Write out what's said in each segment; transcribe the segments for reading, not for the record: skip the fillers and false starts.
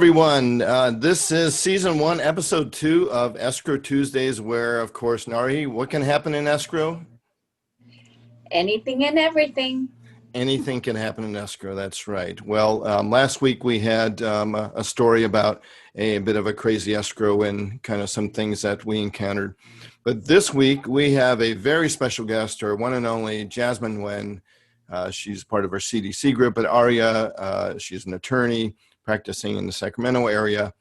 everyone. This is season 1, episode 2 of Escrow Tuesdays, where, of course, Narhee, what can happen in escrow? Anything and everything. Anything can happen in escrow. That's right. Well, last week we had a story about a bit of a crazy escrow and kind of some things that we encountered. But this week we have a very special guest, our one and only Jasmin Nguyen. She's part of our CDC group at ARIA. She's an attorney practicing in the Sacramento area,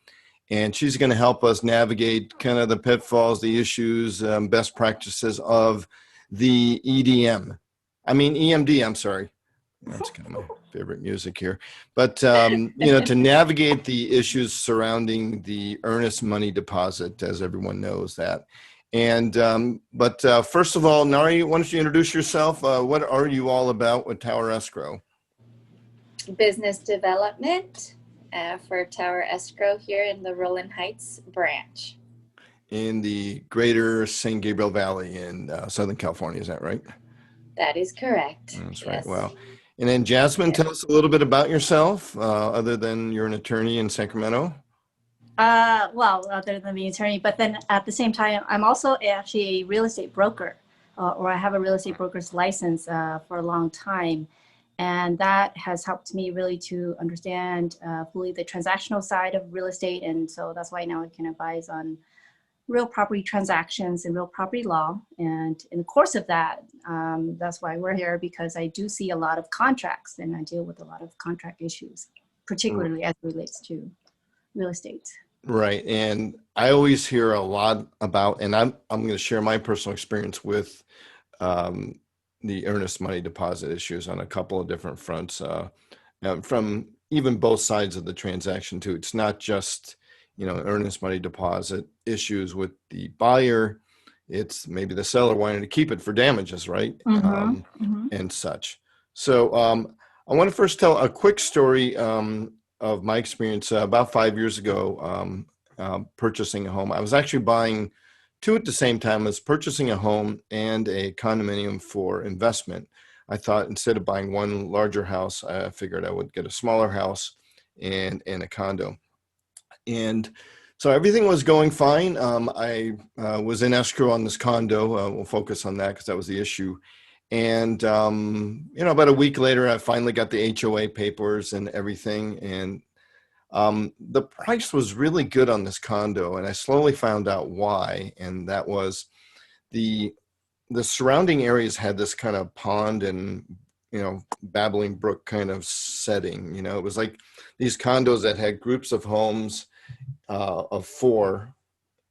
and she's going to help us navigate kind of the pitfalls, the issues, best practices of the EMD, I'm sorry. That's kind of my favorite music here. But, to navigate the issues surrounding the Earnest Money Deposit, as everyone knows that. And, first of all, Narhee, why don't you introduce yourself? What are you all about with Tower Escrow? Business development for Tower Escrow here in the Rolling Heights branch. In the greater San Gabriel Valley in Southern California, is that right? That is correct. That's right. Yes. Well, and then Jasmin, tell us a little bit about yourself, other than you're an attorney in Sacramento. Other than being an attorney, but then at the same time, I'm also actually a real estate broker, or I have a real estate broker's license for a long time. And that has helped me really to understand fully the transactional side of real estate. And so that's why now I can advise on real property transactions and real property law. And in the course of that, that's why we're here, because I do see a lot of contracts and I deal with a lot of contract issues, particularly as it relates to real estate. Right. And I always hear a lot about, and I'm going to share my personal experience with the Earnest Money Deposit issues on a couple of different fronts, from even both sides of the transaction too. It's not just, Earnest Money Deposit issues with the buyer. It's maybe the seller wanting to keep it for damages, right? And such. So I want to first tell a quick story of my experience about 5 years ago purchasing a home. I was actually buying two at the same time. I was purchasing a home and a condominium for investment. I thought instead of buying one larger house, I figured I would get a smaller house and a condo. And so everything was going fine. I was in escrow on this condo. We'll focus on that because that was the issue. And, about a week later, I finally got the HOA papers and everything. And the price was really good on this condo. And I slowly found out why. And that was the surrounding areas had this kind of pond and, babbling brook kind of setting. It was like these condos that had groups of homes of 4.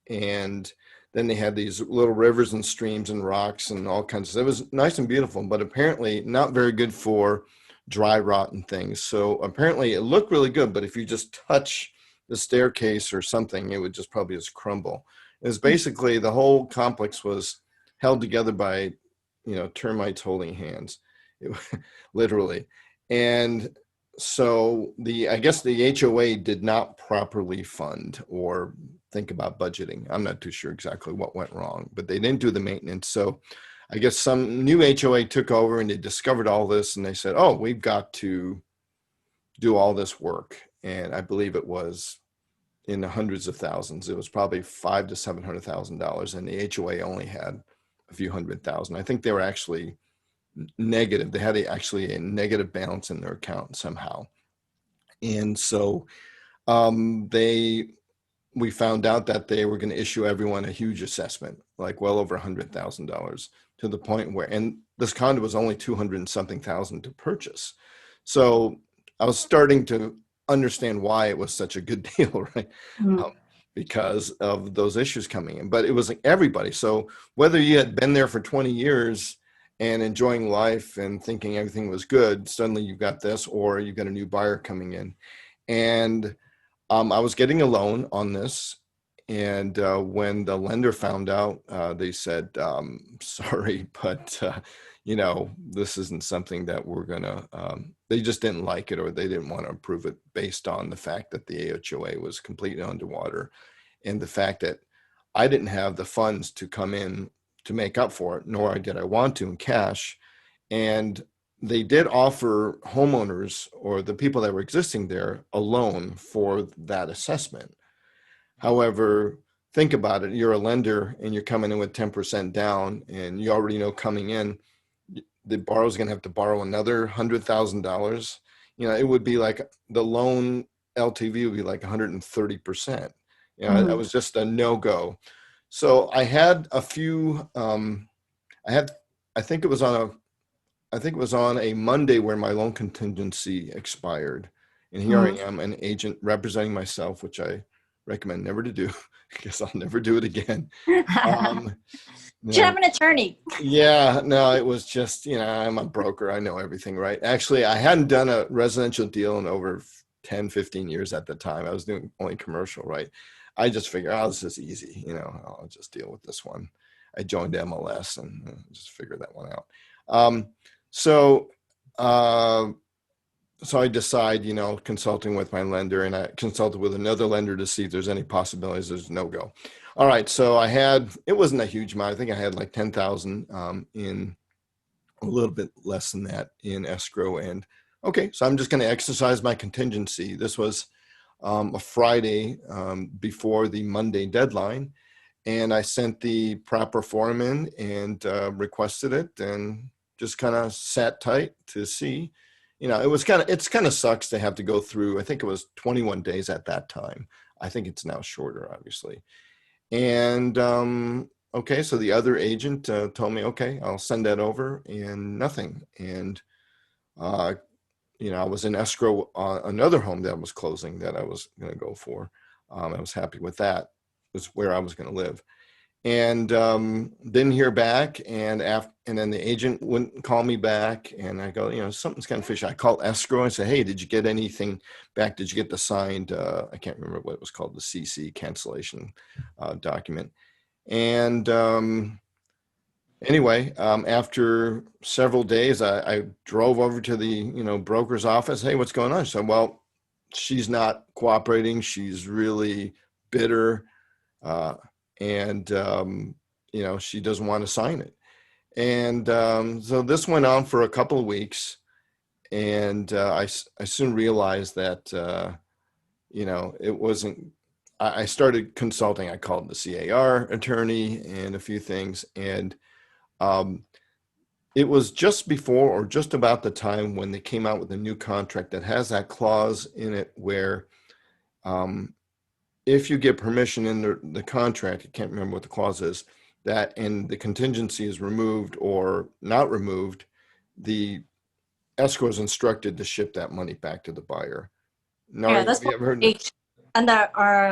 And then they had these little rivers and streams and rocks and all kinds of, it was nice and beautiful, but apparently not very good for dry rot and things. So apparently it looked really good, but if you just touch the staircase or something, it would just probably just crumble. It was basically the whole complex was held together by, termites holding hands, literally. And so I guess the HOA did not properly fund or think about budgeting. I'm not too sure exactly what went wrong, but they didn't do the maintenance. So I guess some new HOA took over and they discovered all this and they said, oh, we've got to do all this work. And I believe it was in the hundreds of thousands. It was probably $500,000 to $700,000, and the HOA only had a few $100,000. I think they were actually negative. They had actually a negative balance in their account somehow. And so we found out that they were going to issue everyone a huge assessment, like well over $100,000, to the point where, and this condo was only 200 and something thousand to purchase. So I was starting to understand why it was such a good deal, right? Because of those issues coming in. But it was like everybody. So whether you had been there for 20 years and enjoying life and thinking everything was good, suddenly you got this, or you got a new buyer coming in. And I was getting a loan on this, and when the lender found out, they said, sorry, but, this isn't something that we're going to, they just didn't like it, or they didn't want to approve it based on the fact that the HOA was completely underwater, and the fact that I didn't have the funds to come in to make up for it, nor did I want to in cash. And they did offer homeowners or the people that were existing there a loan for that assessment. However, think about it. You're a lender and you're coming in with 10% down, and you already know coming in, the borrower's going to have to borrow another $100,000. You know, it would be like the loan LTV would be like 130%. You know, that was just a no-go. So I had a few, I think it was on a Monday where my loan contingency expired. And here I am, an agent representing myself, which I recommend never to do because I'll never do it again. Should have an attorney. Yeah, no, it was just, you know, I'm a broker. I know everything, right? Actually, I hadn't done a residential deal in over 10, 15 years at the time. I was doing only commercial, right? I just figured, oh, this is easy. You know, I'll just deal with this one. I joined MLS and just figured that one out. So I decide, you know, consulting with my lender, and I consulted with another lender to see if there's any possibilities. There's no go. All right. So it wasn't a huge amount. I think I had like 10,000 in, a little bit less than that in escrow. And okay, so I'm just going to exercise my contingency. This was a Friday before the Monday deadline. And I sent the proper form in and requested it, and just kind of sat tight to see. You know, it's kind of sucks to have to go through. I think it was 21 days at that time. I think it's now shorter, obviously. And okay, so the other agent told me, okay, I'll send that over, and nothing. And you know, I was in escrow another home that was closing that I was going to go for. I was happy with that. It was where I was going to live. And didn't hear back, and then the agent wouldn't call me back, and I go, you know, something's kind of fishy. I call escrow and say, hey, did you get anything back? Did you get the signed? I can't remember what it was called, the CC cancellation document. And anyway, after several days, I drove over to the, you know, broker's office. Hey, what's going on? She said, well, she's not cooperating. She's really bitter. And you know, she doesn't want to sign it. And so this went on for a couple of weeks, and I soon realized that you know, it wasn't. I started consulting. I called the CAR attorney and a few things, and it was just before or just about the time when they came out with a new contract that has that clause in it where if you get permission in the contract, I can't remember what the clause is, that and the contingency is removed or not removed, the escrow is instructed to ship that money back to the buyer. Yeah, that's have you ever heard H. Under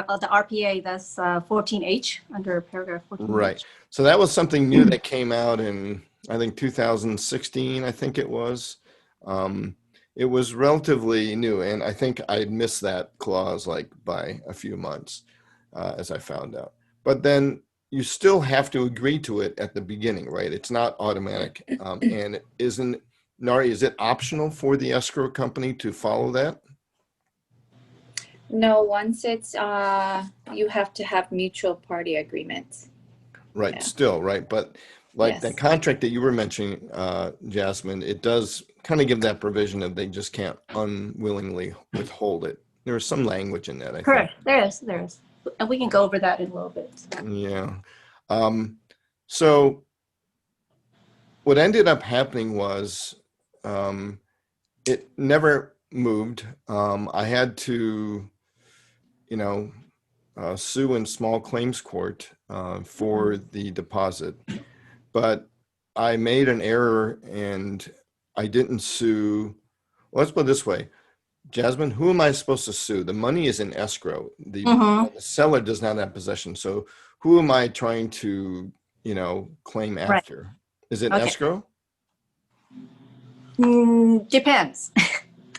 the RPA, that's 14H under paragraph 14H. Right. So that was something new that came out in, I think, 2016, I think it was. It was relatively new, and I think I missed that clause like by a few months, as I found out. But then you still have to agree to it at the beginning, right? It's not automatic. And Narhee, is it optional for the escrow company to follow that? No, once it's you have to have mutual party agreements. Right, Yeah. still, right? But like Yes. that contract that you were mentioning, Jasmine, it does kind of give that provision that they just can't unwillingly withhold it. There is some language in that, I Correct. think. There is. And we can go over that in a little bit. Yeah. So what ended up happening was it never moved. I had to, you know, sue in small claims court for the deposit. But I made an error and I didn't sue. Well, let's put it this way. Jasmine, who am I supposed to sue? The money is in escrow. The seller does not have possession. So who am I trying to, you know, claim after? Right. Is it escrow? Depends.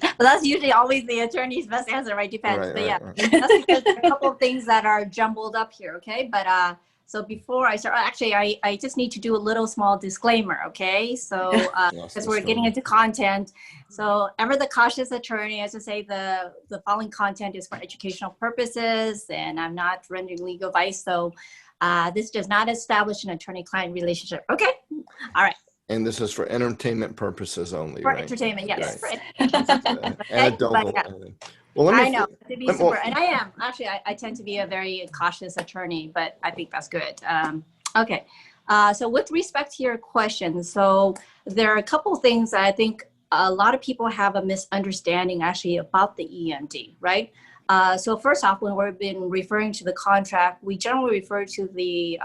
Well, that's usually always the attorney's best answer, right? Depends. Right, but yeah, right. That's because there are a couple of things that are jumbled up here, okay? But so before I start, actually, I just need to do a little small disclaimer, okay? So because we're getting into content, so ever the cautious attorney, as I say, the following content is for educational purposes, and I'm not rendering legal advice. So this does not establish an attorney-client relationship. Okay, all right. And this is for entertainment purposes only, For right? entertainment, yes. Yes. And But don't. yeah, Well, let me. I know, to be super, Well, and I am actually. I tend to be a very cautious attorney, but I think that's good. Okay, so with respect to your question, so there are a couple things that I think a lot of people have a misunderstanding actually about the EMD, right? So first off, when we've been referring to the contract, we generally refer to the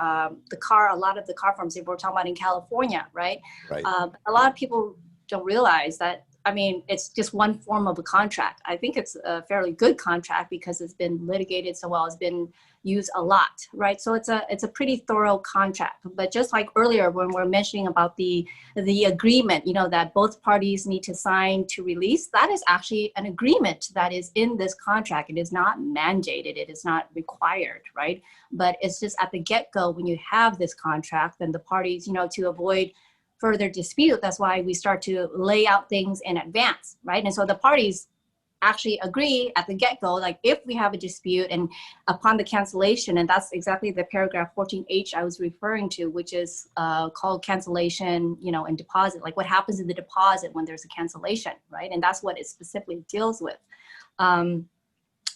car. A lot of the car firms, if we're talking about in California, right? right. A lot of people don't realize that. I mean, it's just one form of a contract. I think it's a fairly good contract because it's been litigated so well, it's been used a lot, right? So it's a pretty thorough contract. But just like earlier when we're mentioning about the agreement, you know, that both parties need to sign to release, that is actually an agreement that is in this contract. It is not mandated, it is not required, right? But it's just at the get-go when you have this contract, then the parties, you know, to avoid further dispute, that's why we start to lay out things in advance, right? And so the parties actually agree at the get-go, like if we have a dispute and upon the cancellation, and that's exactly the paragraph 14H I was referring to, which is called cancellation, you know, and deposit, like what happens in the deposit when there's a cancellation, right? And that's what it specifically deals with.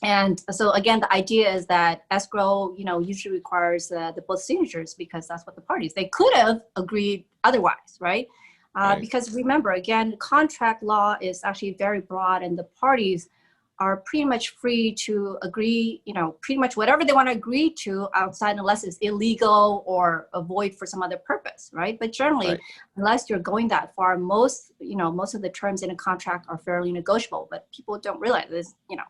And so again, the idea is that escrow, you know, usually requires the both signatures because that's what the parties, they could have agreed otherwise, right? Right. Because remember, again, contract law is actually very broad and the parties are pretty much free to agree, you know, pretty much whatever they want to agree to outside unless it's illegal or a void for some other purpose, right? But generally, Right. unless you're going that far, most, you know, most of the terms in a contract are fairly negotiable, but people don't realize this, you know,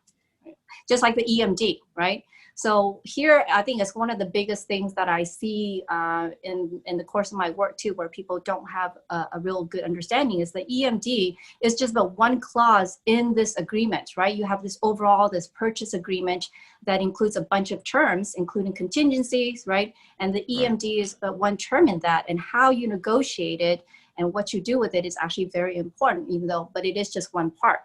just like the EMD, right? So here, I think it's one of the biggest things that I see in the course of my work too, where people don't have a real good understanding is the EMD is just the one clause in this agreement, right? You have this overall, this purchase agreement that includes a bunch of terms, including contingencies, right? And the EMD is but one term in that, and how you negotiate it and what you do with it is actually very important, even though, but it is just one part.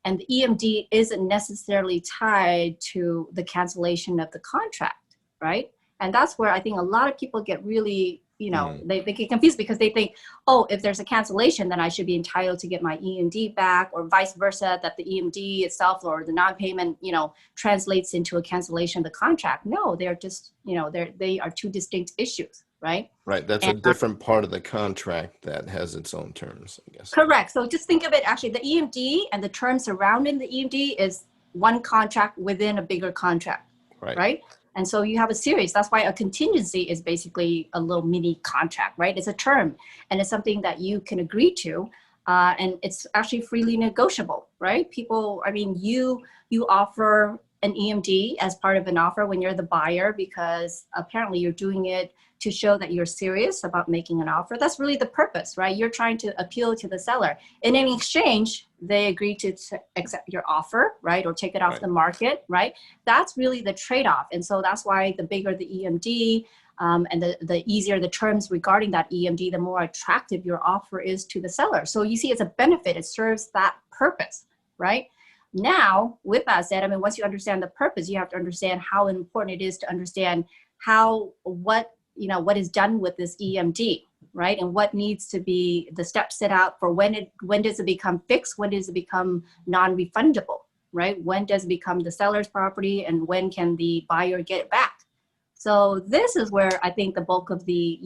And the EMD isn't necessarily tied to the cancellation of the contract, right? And that's where I think a lot of people get really, you know, they get confused because they think, oh, if there's a cancellation, then I should be entitled to get my EMD back, or vice versa, that the EMD itself or the non-payment, you know, translates into a cancellation of the contract. No, they're just, you know, they are two distinct issues, right? Right. That's And, a different part of the contract that has its own terms, I guess. correct. So just think of it, actually, the EMD and the terms surrounding the EMD is one contract within a bigger contract, right? And so you have a series. That's why a contingency is basically a little mini contract, right? It's a term and it's something that you can agree to. And it's actually freely negotiable, right? People, I mean, you offer an EMD as part of an offer when you're the buyer because apparently you're doing it to show that you're serious about making an offer. That's really the purpose, right? You're trying to appeal to the seller. And in exchange, they agree to accept your offer, right? Or take it off the market, right? That's really the trade-off. And so that's why the bigger the EMD and the easier the terms regarding that EMD, the more attractive your offer is to the seller. So you see, it's a benefit. It serves that purpose, right? Now, with that said, I mean, once you understand the purpose, you have to understand how important it is to understand what is done with this EMD, right? And what needs to be the steps set out for when does it become fixed? When does it become non-refundable, right? When does it become the seller's property and when can the buyer get it back? So this is where I think the bulk of the,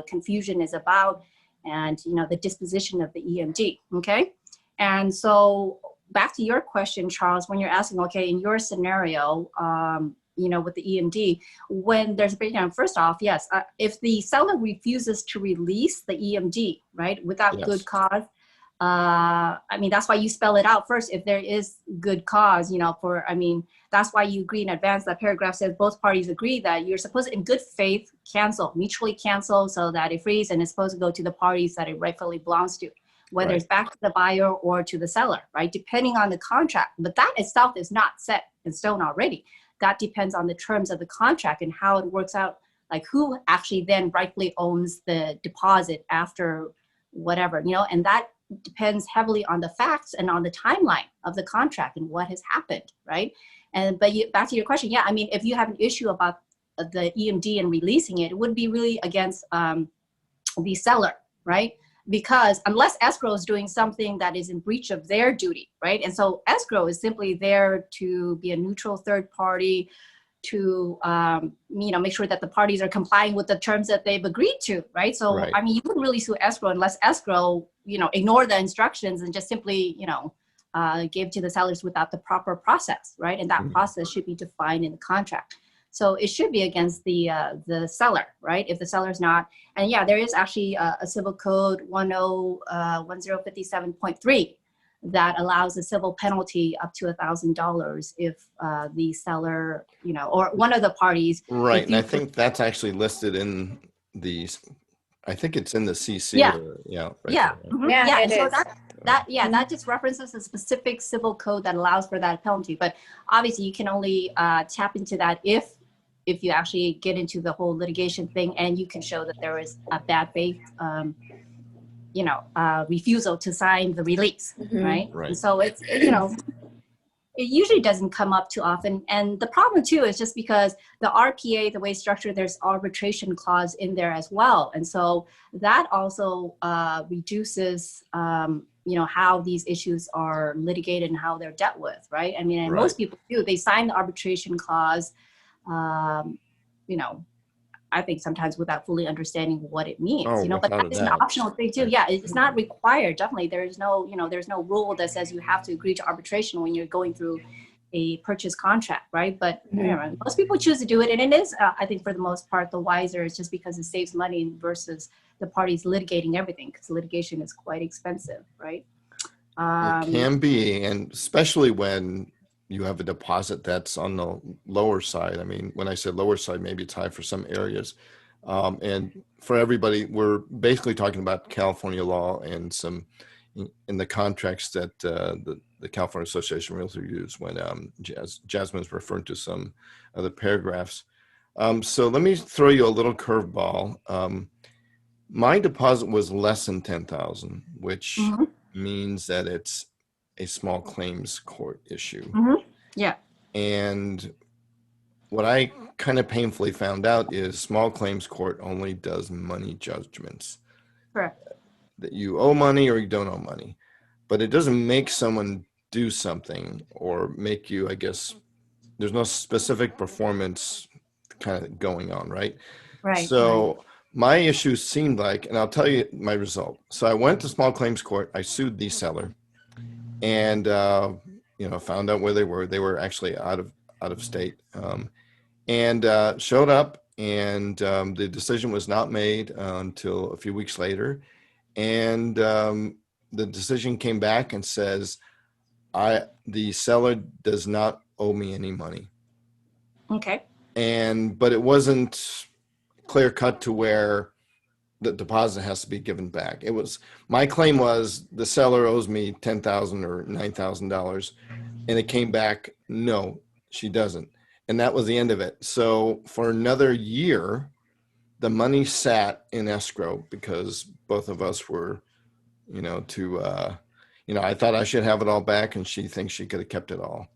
confusion is about and, the disposition of the EMD, okay? And so back to your question, Charles, when you're asking, okay, in your scenario, with the EMD, when there's a breakdown, first off, yes, if the seller refuses to release the EMD, right, without good cause, that's why you spell it out first. If there is good cause, that's why you agree in advance. That paragraph says both parties agree that you're supposed to, in good faith, mutually cancel so that it frees and it's supposed to go to the parties that it rightfully belongs to, whether it's back to the buyer or to the seller, right, depending on the contract. But that itself is not set in stone already. That depends on the terms of the contract and how it works out, like who actually then rightfully owns the deposit after whatever, and that depends heavily on the facts and on the timeline of the contract and what has happened, right? But back to your question, if you have an issue about the EMD and releasing it, it would be really against the seller, right? because unless escrow is doing something that is in breach of their duty, right? And so escrow is simply there to be a neutral third party to make sure that the parties are complying with the terms that they've agreed to, right? So Right. I mean, you wouldn't really sue escrow unless escrow ignore the instructions and just simply give to the sellers without the proper process, right? And that process should be defined in the contract. So it should be against the seller, right? If the seller's not, and yeah, there is actually a civil code 1057.3 that allows a civil penalty up to $1,000 if the seller, or one of the parties. Right, and I think that's actually listed in the. I think it's in the CC. Yeah. Yeah. Right Yeah. there, right? Mm-hmm. Yeah, Yeah. it So is. that just references a specific civil code that allows for that penalty. But obviously, you can only tap into that if you actually get into the whole litigation thing, and you can show that there is a bad faith, refusal to sign the release, right? Right. And so it's it usually doesn't come up too often. And the problem too is just because the RPA, the way it's structured, there's arbitration clause in there as well. And so that also reduces, how these issues are litigated and how they're dealt with, right? I mean, and Right. most people do, they sign the arbitration clause, I think sometimes without fully understanding what it means, Oh, but without a that's an doubt. optional thing too. Yeah, it's not required. Definitely, there's no rule that says you have to agree to arbitration when you're going through a purchase contract, right? But most people choose to do it, and it is, I think, for the most part, the wiser. It's just because it saves money versus the parties litigating everything, because litigation is quite expensive, right? It can be, and especially when you have a deposit that's on the lower side. I mean, when I said lower side, maybe it's high for some areas. And for everybody, we're basically talking about California law and some in the contracts that the California Association of Realtors use when Jasmine is referring to some other paragraphs. So let me throw you a little curveball. My deposit was less than 10,000, which means that it's a small claims court issue. Yeah. And what I kind of painfully found out is small claims court only does money judgments. Correct. That you owe money or you don't owe money, but it doesn't make someone do something or make you, I guess, there's no specific performance kind of going on, right? Right. So my issue seemed like, and I'll tell you my result. So I went to small claims court, I sued the seller, and found out where they were. They were actually out of state, and showed up, and the decision was not made until a few weeks later, and the decision came back and says, the seller does not owe me any money. Okay. But it wasn't clear cut to where the deposit has to be given back. It was, my claim was the seller owes me $10,000 or $9,000, and it came back, no, she doesn't. And that was the end of it. So for another year, the money sat in escrow because both of us were, I thought I should have it all back, and she thinks she could have kept it all.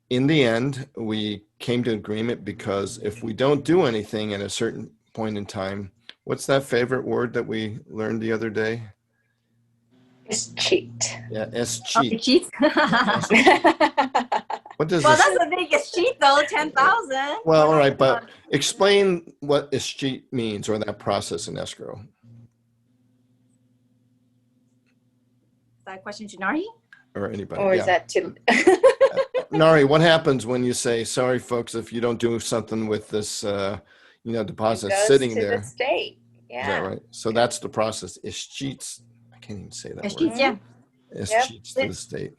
In the end, we came to agreement because if we don't do anything at a certain point in time, what's that favorite word that we learned the other day? It's cheat. Yeah, cheat. Cheat. What does Well, this? that's the biggest cheat, though. 10,000. Well, all right, but explain what cheat means, or that process in escrow. Is that a question to Narhee? Or anybody? Or is that too? Narhee, what happens when you say, sorry, folks, if you don't do something with this, deposit sitting to there? the state. Yeah. Is that right? So that's the process. Cheats. I can't even say that word. Cheats, yeah. Cheats to the state.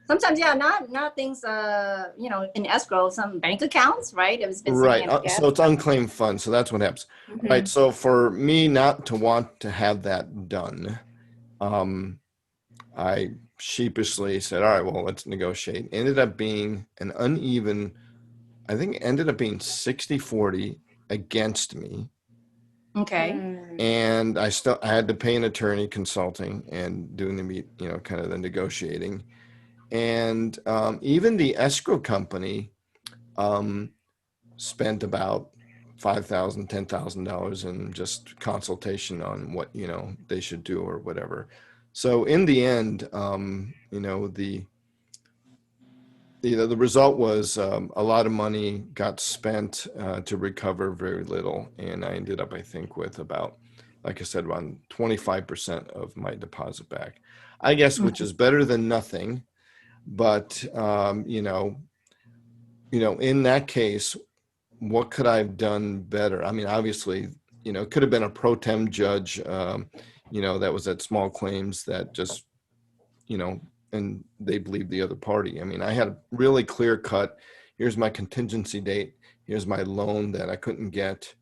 Sometimes, yeah, not things, in escrow, some bank accounts, right? It was Right. So it's unclaimed funds. So that's what happens. Right. So for me not to want to have that done, I sheepishly said, all right, well, let's negotiate. Ended up being an uneven, I think it ended up being 60-40 against me. Okay. And I had to pay an attorney consulting and doing the kind of the negotiating. And even the escrow company spent about $5,000, $10,000 in just consultation on what, they should do or whatever. So in the end, the result was a lot of money got spent to recover very little. And I ended up, I think, with about, like I said, around 25% of my deposit back, I guess, which is better than nothing. But, in that case, what could I have done better? I mean, obviously, it could have been a pro tem judge, that was at small claims that just, and they believed the other party. I mean, I had a really clear cut. Here's my contingency date. Here's my loan that I couldn't get.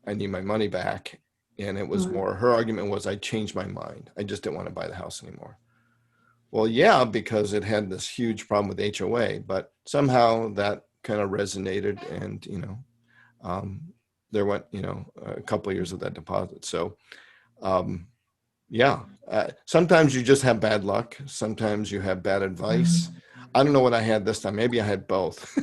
I need my money back. And it was more, her argument was I changed my mind. I just didn't want to buy the house anymore. Well, yeah, because it had this huge problem with HOA, but somehow that kind of resonated, and there went a couple of years of that deposit. So sometimes you just have bad luck, sometimes you have bad advice. I don't know what I had this time. Maybe I had both.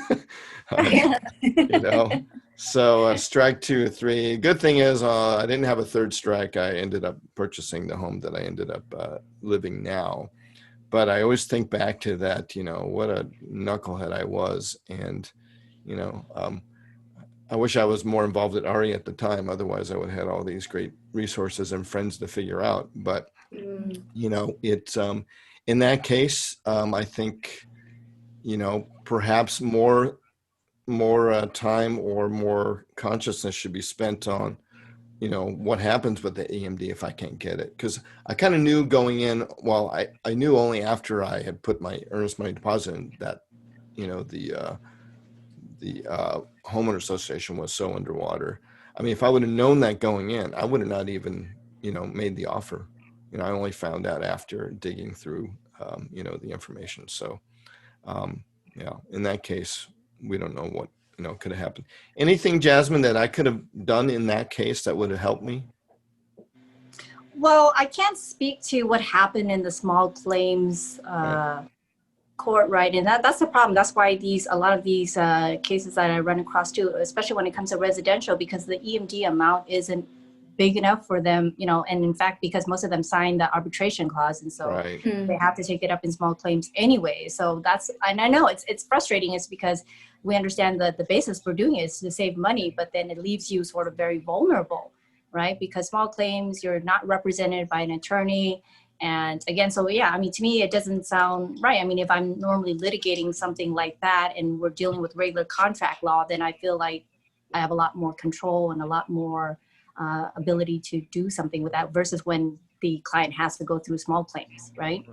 So strike 2 or 3. Good thing is I didn't have a third strike. I ended up purchasing the home that I ended up living now. But I always think back to that, what a knucklehead I was. And, I wish I was more involved at RE at the time. Otherwise, I would have had all these great resources and friends to figure out. But, it's in that case, I think, perhaps more time or more consciousness should be spent on, what happens with the EMD if I can't get it. Because I kind of knew going in, well, I knew only after I had put my earnest money deposit in that, the homeowner association was so underwater. I mean, if I would have known that going in, I would have not even, made the offer. I only found out after digging through, the information. So, in that case, we don't know what, could have happened. Anything, Jasmine, that I could have done in that case that would have helped me? Well, I can't speak to what happened in the small claims court, right? And that's the problem. That's why a lot of these cases that I run across too, especially when it comes to residential, because the EMD amount isn't big enough for them, and in fact, because most of them sign the arbitration clause, and so they have to take it up in small claims anyway. So and I know it's frustrating. It's because we understand that the basis for doing it is to save money, but then it leaves you sort of very vulnerable, right? Because small claims, you're not represented by an attorney. And again, so yeah, I mean, to me, it doesn't sound right. I mean, if I'm normally litigating something like that and we're dealing with regular contract law, then I feel like I have a lot more control and a lot more ability to do something with that versus when the client has to go through small claims, right?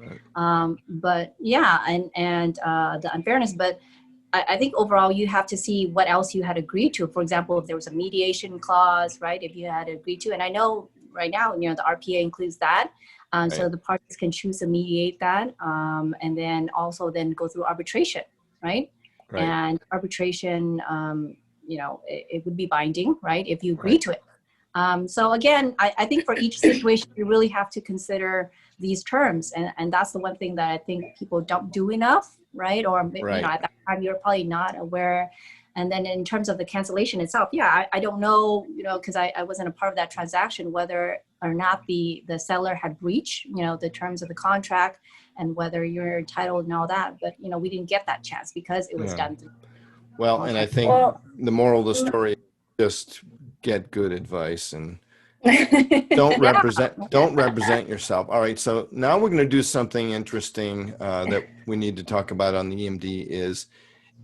But yeah, and the unfairness, but I think overall you have to see what else you had agreed to. For example, if there was a mediation clause, right? If you had agreed to, and I know right now, the RPA includes that. So the parties can choose to mediate that, and then also then go through arbitration, right? And arbitration, it would be binding, right? If you agree to it. So again, I think for each situation, you really have to consider these terms. And that's the one thing that I think people don't do enough, right? Or, at that time, you're probably not aware. And then in terms of the cancellation itself, I don't know, because I wasn't a part of that transaction, whether or not the seller had breached, the terms of the contract and whether you're entitled and all that. But, we didn't get that chance because it was done through. Well, and I think the moral of the story is just get good advice and don't represent yourself. All right. So now we're going to do something interesting that we need to talk about on the EMD is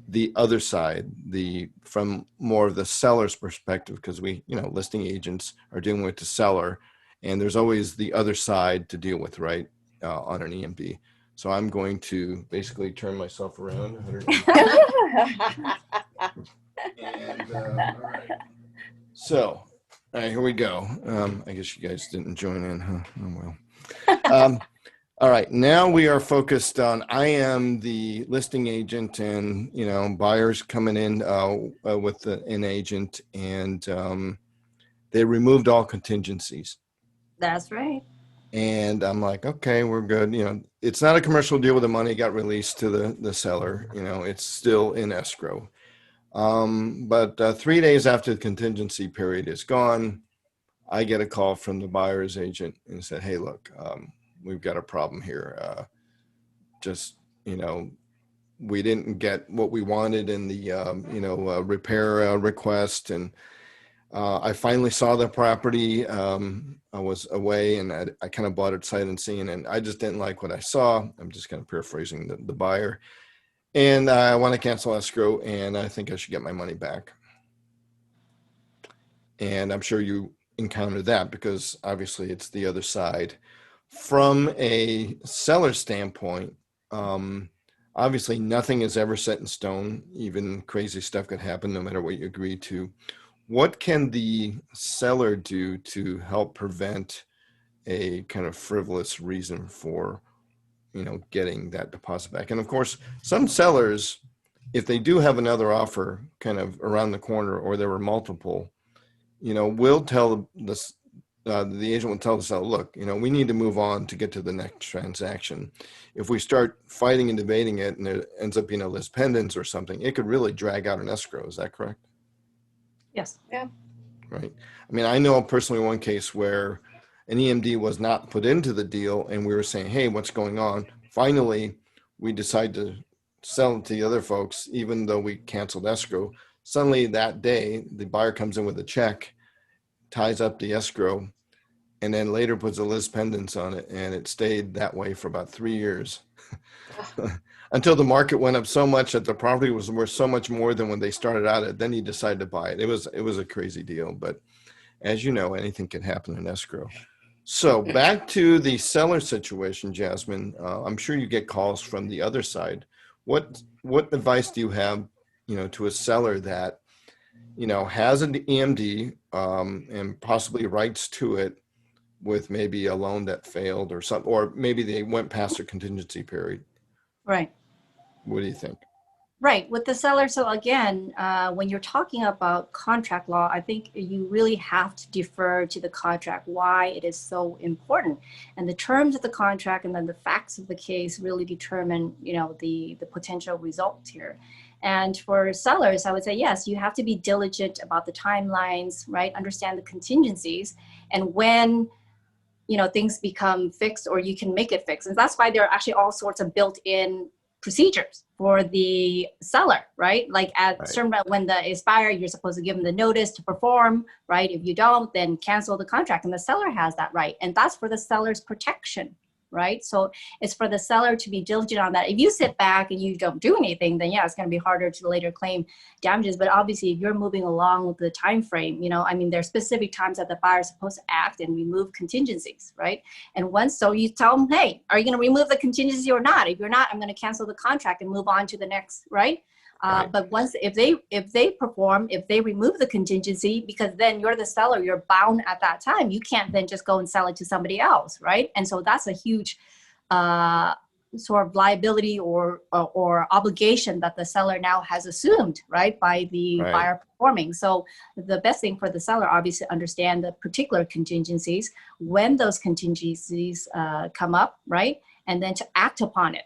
the other side, from more of the seller's perspective, because we, listing agents are dealing with the seller, and there's always the other side to deal with, right, on an EMD. So I'm going to basically turn myself around. And, all right. So, all right, here we go. I guess you guys didn't join in, huh? Oh, well. All right, now we are focused on, I am the listing agent and, buyers coming in with an agent, and they removed all contingencies. That's right. And I'm like, okay, we're good. It's not a commercial deal where the money got released to the seller. It's still in escrow. But 3 days after the contingency period is gone, I get a call from the buyer's agent and said, hey, look, we've got a problem here. Just, you know, we didn't get what we wanted in the, repair request. And I finally saw the property. I was away and I kind of bought it sight unseen, and I just didn't like what I saw. I'm just kind of paraphrasing the buyer. And I want to cancel escrow, and I think I should get my money back. And I'm sure you encountered that because obviously it's the other side. From a seller standpoint, obviously nothing is ever set in stone. Even crazy stuff could happen no matter what you agree to. What can the seller do to help prevent a kind of frivolous reason for, getting that deposit back? And of course, some sellers, if they do have another offer kind of around the corner, or there were multiple, will tell the agent will tell the seller, look, we need to move on to get to the next transaction. If we start fighting and debating it and there ends up being a list pendants or something, it could really drag out an escrow. Is that correct? Yes. Yeah. Right. I mean, I know personally one case where an EMD was not put into the deal, and we were saying, hey, what's going on? Finally, we decided to sell it to the other folks, even though we canceled escrow. Suddenly that day, the buyer comes in with a check, ties up the escrow, and then later puts a list pendants on it, and it stayed that way for about 3 years. Until the market went up so much that the property was worth so much more than when they started out at, then he decided to buy it. It was a crazy deal, but as you know, anything can happen in escrow. So back to the seller situation, Jasmin, I'm sure you get calls from the other side. What advice do you have, to a seller that, has an EMD and possibly rights to it with maybe a loan that failed or something, or maybe they went past their contingency period? Right. What do you think? Right. With the seller. So again, when you're talking about contract law, I think you really have to defer to the contract, why it is so important. And the terms of the contract and then the facts of the case really determine, the potential results here. And for sellers, I would say, yes, you have to be diligent about the timelines, right? Understand the contingencies and when, things become fixed or you can make it fixed. And that's why there are actually all sorts of built-in procedures for the seller, right? Like at certain, when the expire, you're supposed to give them the notice to perform, right? If you don't, then cancel the contract, and the seller has that right. And that's for the seller's protection, right? So it's for the seller to be diligent on that. If you sit back and you don't do anything, then yeah, it's going to be harder to later claim damages. But obviously, if you're moving along with the time frame, there are specific times that the buyer is supposed to act and remove contingencies, right? And once, so you tell them, hey, are you going to remove the contingency or not? If you're not, I'm going to cancel the contract and move on to the next, right? But once, if they perform, if they remove the contingency, because then you're the seller, you're bound at that time. You can't then just go and sell it to somebody else, right? And so that's a huge sort of liability or obligation that the seller now has assumed, right, by the buyer performing. So the best thing for the seller, obviously, understand the particular contingencies, when those contingencies come up, right, and then to act upon it.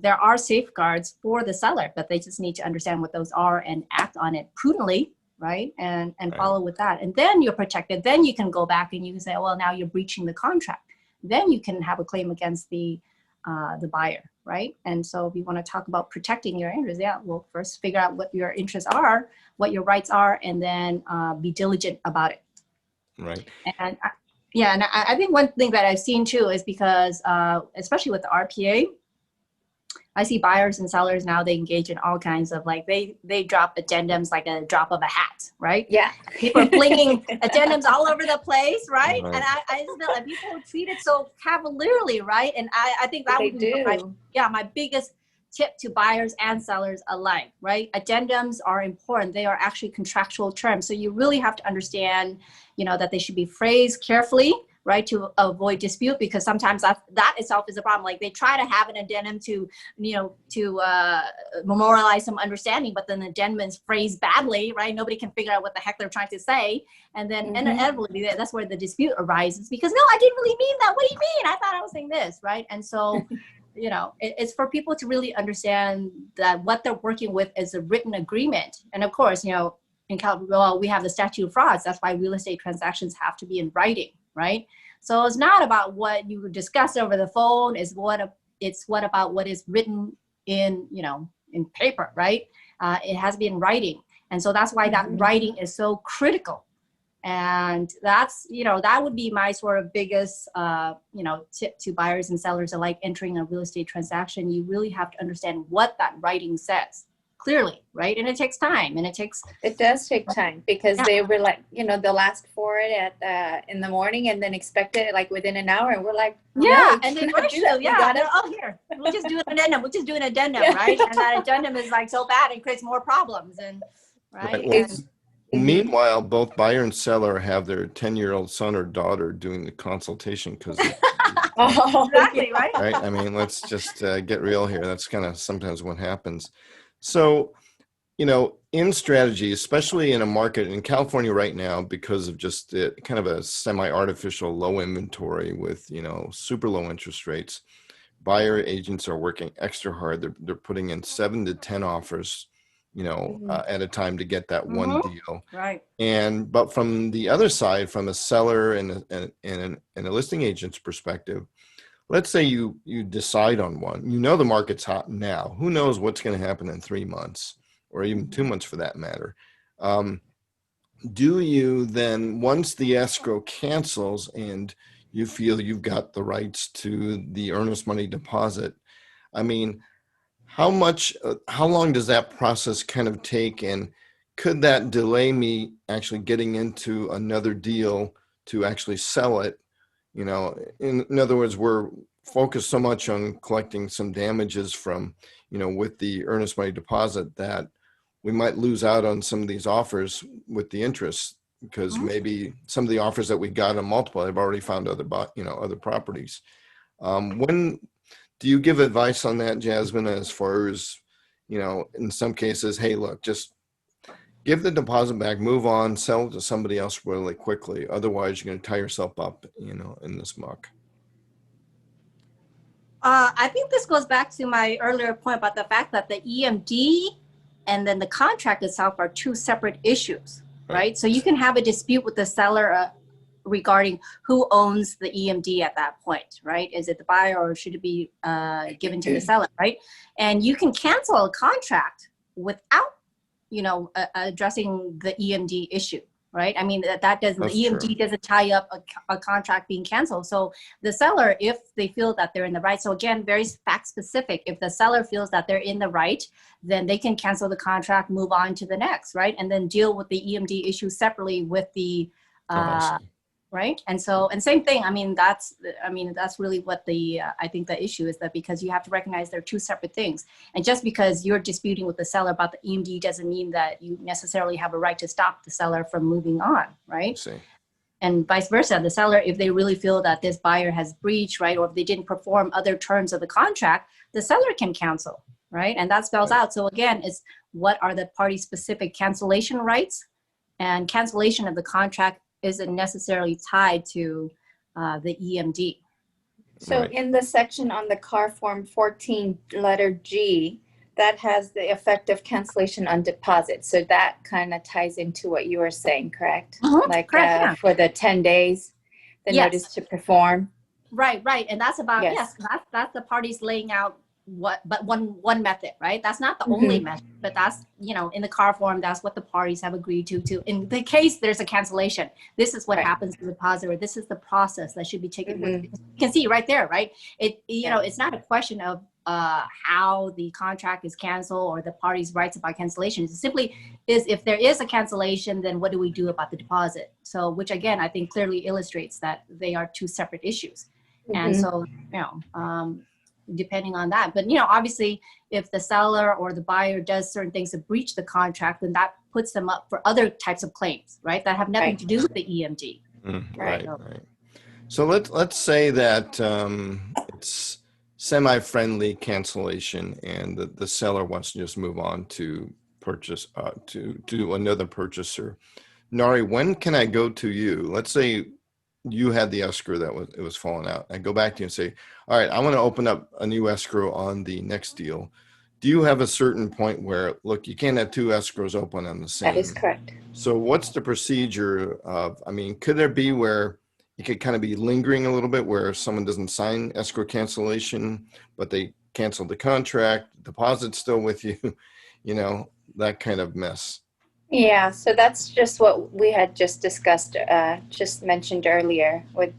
There are safeguards for the seller, but they just need to understand what those are and act on it prudently, right? And follow with that. And then you're protected. Then you can go back and you can say, well, now you're breaching the contract. Then you can have a claim against the buyer, right? And so if you want to talk about protecting your interests, yeah, well, first figure out what your interests are, what your rights are, and then be diligent about it. Right. And I think one thing that I've seen too is because, especially with the RPA, I see buyers and sellers now, they engage in all kinds of they drop addendums like a drop of a hat, right? Yeah. People are flinging addendums all over the place, right? And I just feel like people treat it so cavalierly, right? And I think that would be my biggest tip to buyers and sellers alike, right? Addendums are important. They are actually contractual terms. So you really have to understand, that they should be phrased carefully, right, to avoid dispute, because sometimes that itself is a problem. Like they try to have an addendum to memorialize some understanding, but then the addendum is phrased badly, right? Nobody can figure out what the heck they're trying to say. And then inevitably, that's where the dispute arises because, no, I didn't really mean that. What do you mean? I thought I was saying this, right? And so it's for people to really understand that what they're working with is a written agreement. And of course, in California, well, we have the statute of frauds. That's why real estate transactions have to be in writing, right? So it's not about what you discuss over the phone. It's what about what is written in, in paper, right? It has to be in writing. And so that's why that writing is so critical. And that's, that would be my sort of biggest, tip to buyers and sellers alike entering a real estate transaction. You really have to understand what that writing says clearly, right? And it takes time, and it does take time, because they were like, they'll ask for it at in the morning and then expect it like within an hour, and we're like, no, and then rush you, here, we'll just do an addendum, right? And that addendum is like so bad it creates more problems, and right. Well, meanwhile, both buyer and seller have their 10-year-old son or daughter doing the consultation because exactly, right? Right. I mean, let's just get real here. That's kind of sometimes what happens. So, in strategy, especially in a market in California right now, because of just kind of a semi-artificial low inventory with, super low interest rates, buyer agents are working extra hard. They're putting in 7 to 10 offers, at a time to get that one deal. Right. But from the other side, from a seller and a listing agent's perspective, let's say you decide on one. The market's hot now. Who knows what's going to happen in 3 months or even 2 months for that matter. Do you then, once the escrow cancels and you feel you've got the rights to the earnest money deposit, I mean, how long does that process kind of take, and could that delay me actually getting into another deal to actually sell it? In other words, we're focused so much on collecting some damages from, with the earnest money deposit that we might lose out on some of these offers with the interest, because maybe some of the offers that we got on multiple have already found other properties. When do you give advice on that, Jasmin, as far as, in some cases, hey, look, just give the deposit back, move on, sell it to somebody else really quickly. Otherwise, you're going to tie yourself up, in this muck. I think this goes back to my earlier point about the fact that the EMD and then the contract itself are two separate issues, right? So you can have a dispute with the seller regarding who owns the EMD at that point, right? Is it the buyer, or should it be given to the seller, right? And you can cancel a contract without, addressing the EMD issue, right? I mean, that doesn't, the EMD doesn't tie up a contract being canceled. So the seller, if they feel that they're in the right, so again, very fact specific, if the seller feels that they're in the right, then they can cancel the contract, move on to the next, right? And then deal with the EMD issue separately with the, right? And same thing. I mean, that's really what I think the issue is, that because you have to recognize they're two separate things. And just because you're disputing with the seller about the EMD doesn't mean that you necessarily have a right to stop the seller from moving on, right? And vice versa. The seller, if they really feel that this buyer has breached, right, or if they didn't perform other terms of the contract, the seller can cancel, right? And that spells out. So again, it's what are the party specific cancellation rights, and cancellation of the contract isn't necessarily tied to the EMD. So in the section on the CAR form 14 letter G, that has the effect of cancellation on deposit. So that kind of ties into what you were saying, correct? Like correct, for the 10 days, the notice to perform. Right. And that's about, that's the parties laying out one method, right? That's not the only method, but that's, in the CAR form, that's what the parties have agreed to. In the case there's a cancellation, this is what happens to the deposit, or this is the process that should be taken. You can see right there, right? It's not a question of how the contract is canceled or the parties' rights about cancellation. It simply is, if there is a cancellation, then what do we do about the deposit? So, which again, I think clearly illustrates that they are two separate issues. And so, depending on that. But, obviously, if the seller or the buyer does certain things to breach the contract, then that puts them up for other types of claims, right? That have nothing to do with the EMD. Right. So let's say that it's semi-friendly cancellation, and the seller wants to just move on to purchase to another purchaser. Narhee, when can I go to you? Let's say you had the escrow that it was falling out. I go back to you and say, all right, I want to open up a new escrow on the next deal. Do you have a certain point where, look, you can't have two escrows open on the same? That is correct. So what's the procedure of, I mean, could there be where you could kind of be lingering a little bit where someone doesn't sign escrow cancellation, but they canceled the contract, deposit's still with you, you know, that kind of mess? Yeah, so that's just what we had just discussed, just mentioned earlier with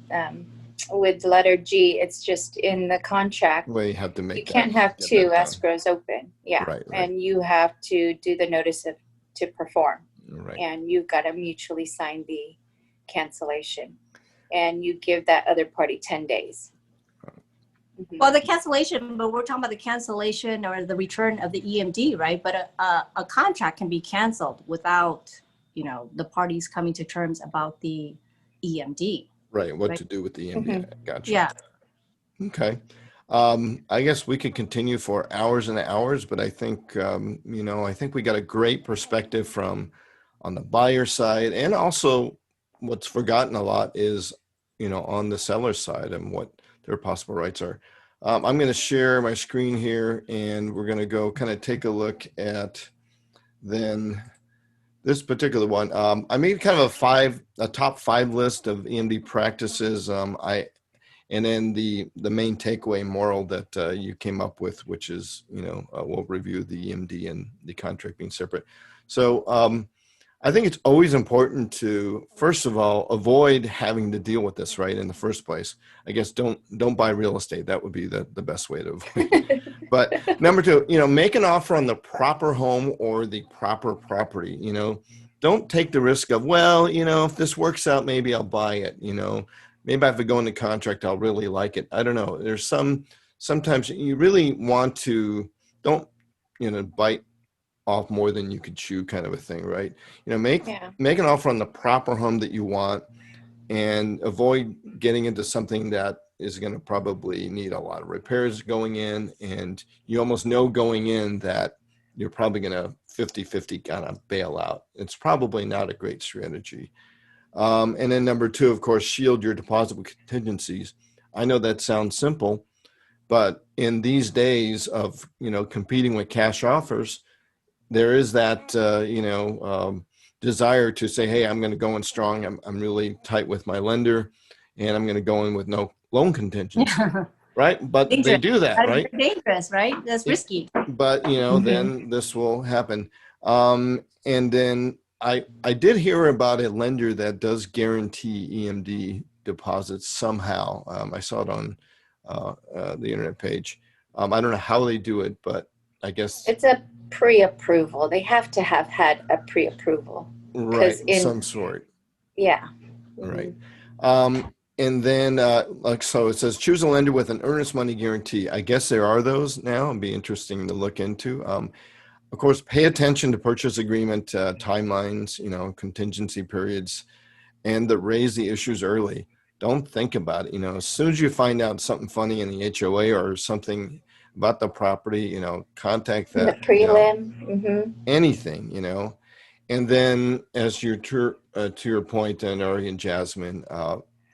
letter G. It's just in the contract. Well, you have to make You can't have two escrows open. Yeah, right. And you have to do the notice to perform. Right. And you've got to mutually sign the cancellation, and you give that other party 10 days. Well, the cancellation, but we're talking about the cancellation or the return of the EMD, right? But a contract can be canceled without, you know, the parties coming to terms about the EMD. Right. What to do with the EMD. Gotcha. Yeah. Okay. I guess we could continue for hours and hours, but I think, you know, I think we got a great perspective from on the buyer side, and also what's forgotten a lot is, you know, on the seller side and what their possible rights are. I'm going to share my screen here, and we're going to go kind of take a look at then this particular one. I made kind of a top 5 list of EMD practices. And then the main takeaway moral that you came up with, which is, you know, we'll review the EMD and the contract being separate. So I think it's always important to, first of all, avoid having to deal with this, right, in the first place. I guess don't buy real estate. That would be the best way to avoid it. But number 2, you know, make an offer on the proper home or the proper property. You know, don't take the risk of, well, you know, if this works out, maybe I'll buy it. You know, maybe if I go into contract, I'll really like it. I don't know. There's sometimes you really want to, don't, you know, bite off more than you could chew kind of a thing, right? You know, make an offer on the proper home that you want, and avoid getting into something that is going to probably need a lot of repairs going in, and you almost know going in that you're probably going to 50-50 kind of bail out. It's probably not a great strategy. And then number 2, of course, shield your deposit with contingencies. I know that sounds simple, but in these days of, you know, competing with cash offers, there is that, you know, desire to say, hey, I'm going to go in strong. I'm really tight with my lender, and I'm going to go in with no loan contingency, right? But dangerous. They do that, right? Dangerous, right? That's risky. But, you know, then this will happen. And then I did hear about a lender that does guarantee EMD deposits somehow. I saw it on the internet page. I don't know how they do it, but I guess it's a pre-approval. They have to have had a pre-approval, right? Some sort. Yeah. Right. And then, like, so it says choose a lender with an earnest money guarantee. I guess there are those now. It'd be interesting to look into. Of course, pay attention to purchase agreement timelines, you know, contingency periods, and raise the issues early. Don't think about it. You know, as soon as you find out something funny in the HOA or something about the property, you know, contact that. The prelim. You know, anything, you know. And then, as to your point, Narhee and Jasmine,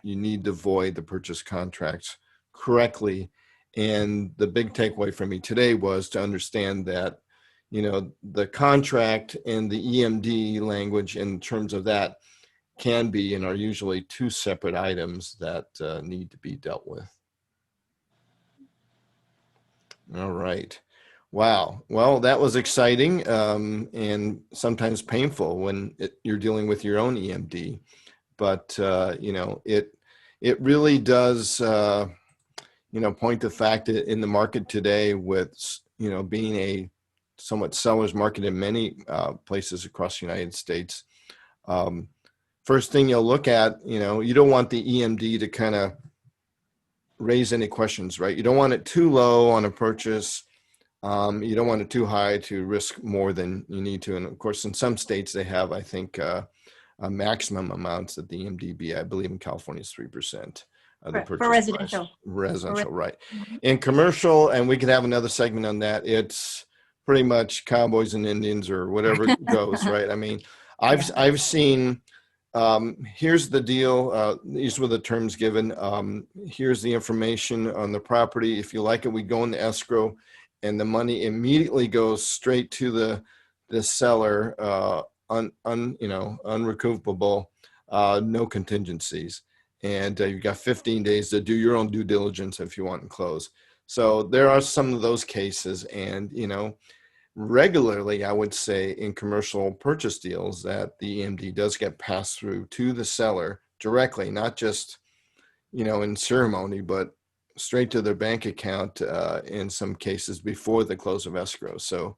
you need to void the purchase contracts correctly. And the big takeaway for me today was to understand that, you know, the contract and the EMD language in terms of that can be and are usually 2 separate items that need to be dealt with. All right. Wow. Well, that was exciting and sometimes painful when you're dealing with your own EMD. But, you know, it really does, you know, point to the fact that in the market today with, you know, being a somewhat seller's market in many places across the United States, first thing you'll look at, you know, you don't want the EMD to kind of raise any questions, right? You don't want it too low on a purchase. You don't want it too high to risk more than you need to. And of course, in some states, they have, I think, maximum amounts that the EMDB, I believe in California is 3%. For residential. Residential, right. In commercial, and we could have another segment on that, it's pretty much cowboys and Indians or whatever goes, right? I mean, I've seen here's the deal. These were the terms given. Here's the information on the property. If you like it, we go into escrow, and the money immediately goes straight to the seller, unrecoverable, no contingencies. And you've got 15 days to do your own due diligence if you want to close. So there are some of those cases, and regularly, I would say in commercial purchase deals that the EMD does get passed through to the seller directly, not just, in ceremony, but straight to their bank account in some cases before the close of escrow. So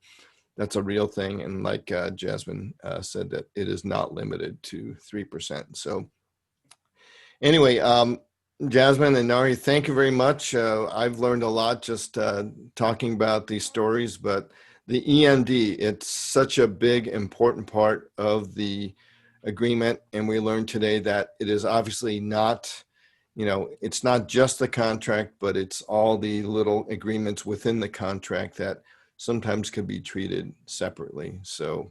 that's a real thing. And like Jasmine said, that it is not limited to 3%. So anyway, Jasmine and Narhee, thank you very much. I've learned a lot just talking about these stories, but the EMD, it's such a big, important part of the agreement. And we learned today that it is obviously not, it's not just the contract, but it's all the little agreements within the contract that sometimes can be treated separately. So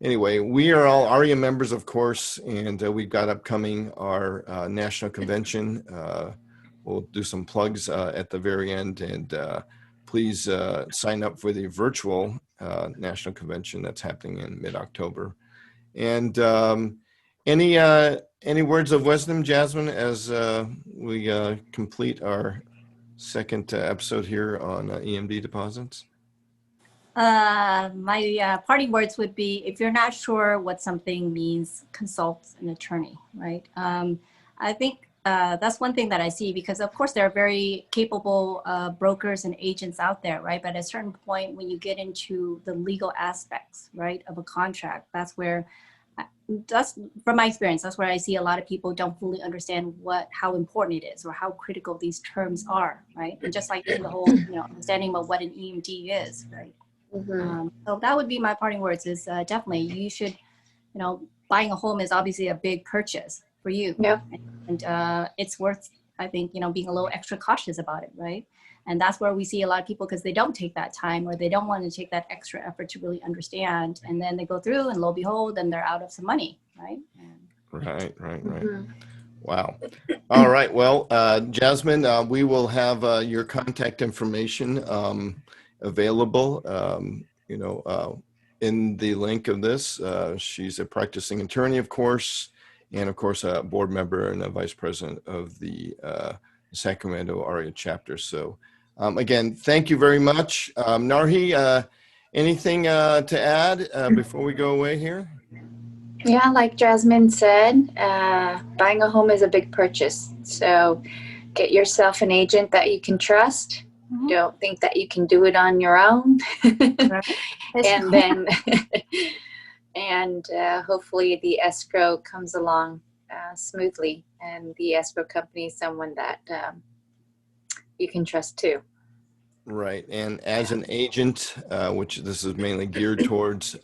anyway, we are all ARIA members, of course, and we've got upcoming our national convention. We'll do some plugs at the very end, and please sign up for the virtual national convention that's happening in mid-October. And any words of wisdom, Jasmine, as we complete our second episode here on EMD deposits? My parting words would be, if you're not sure what something means, consult an attorney, right? I think that's one thing that I see, because of course there are very capable brokers and agents out there, right? But at a certain point, when you get into the legal aspects, right, of a contract, that's where, from my experience, that's where I see a lot of people don't fully understand how important it is or how critical these terms are, right? And just like in the whole, understanding of what an EMD is, right? Mm-hmm. So that would be my parting words, is definitely you should, buying a home is obviously a big purchase for you. Yeah. And it's worth, I think, being a little extra cautious about it, right? And that's where we see a lot of people, because they don't take that time, or they don't want to take that extra effort to really understand. And then they go through, and lo and behold, then they're out of some money, right? Right. Mm-hmm. Wow. All right. Well, Jasmine, we will have your contact information available, in the link of this. She's a practicing attorney, of course, and of course, a board member and a vice president of the Sacramento ARIA chapter. So again, thank you very much. Narhee, anything to add before we go away here? Yeah, like Jasmine said, buying a home is a big purchase. So get yourself an agent that you can trust. Mm-hmm. Don't think that you can do it on your own. And then, hopefully the escrow comes along smoothly, and the escrow company is someone that you can trust too. Right. And as an agent, which this is mainly geared towards,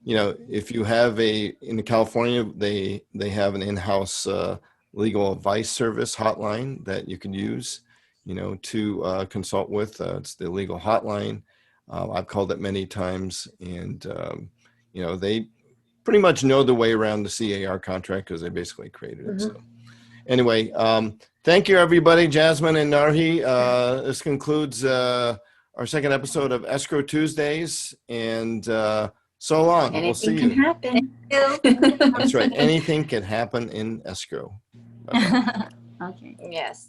if you have in California, they have an in-house legal advice service hotline that you can use, to consult with. It's the legal hotline. I've called it many times, and, they pretty much know the way around the CAR contract because they basically created it. Mm-hmm. So anyway, thank you, everybody. Jasmine and Narhee. This concludes our second episode of Escrow Tuesdays, and so long. Anything we'll see can you. happen. That's right. Anything can happen in escrow. Bye-bye. Okay. Yes.